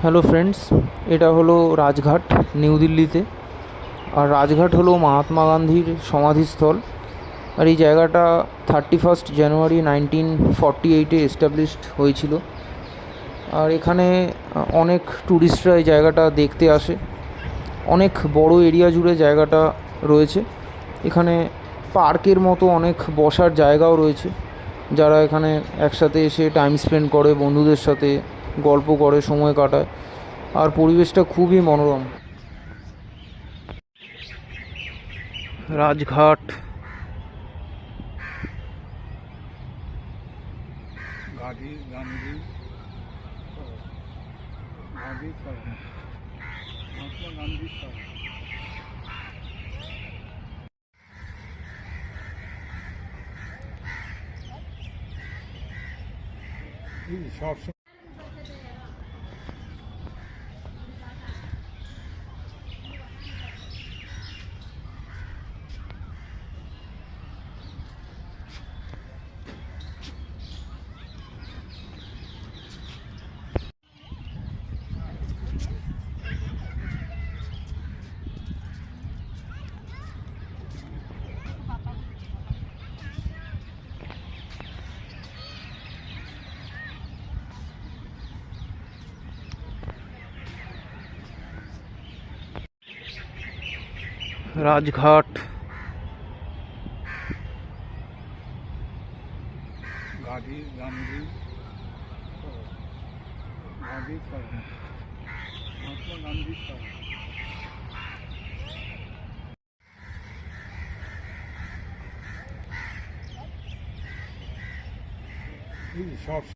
Hello friends, এটা হলো Rajghat, new দিল্লিতে। আর রাজঘাট হলো মহাত্মা গান্ধীর সমাধিস্থল। আর এই জায়গাটা 31 জানুয়ারি 1948-এ এস্টাবলিশড হয়েছিল। আর এখানে অনেক ট্যুরিস্টরা এই জায়গাটা দেখতে আসে। অনেক বড় এরিয়া জুড়ে জায়গাটা রয়েছে। এখানে পার্কের মতো অনেক বসার জায়গাও রয়েছে। যারা এখানে একসাথে এসে টাইম স্পেন্ড করে, বন্ধুদের সাথে গল্প করে, সময় কাটায়। আর পরিবেশটা খুবই মনোরম। রাজঘাট। গান্ধী গান্ধী গান্ধী মহাত্মা গান্ধী সব রাজঘাট। গান্ধী গান্ধী গান্ধী মহাত্মা গান্ধী সব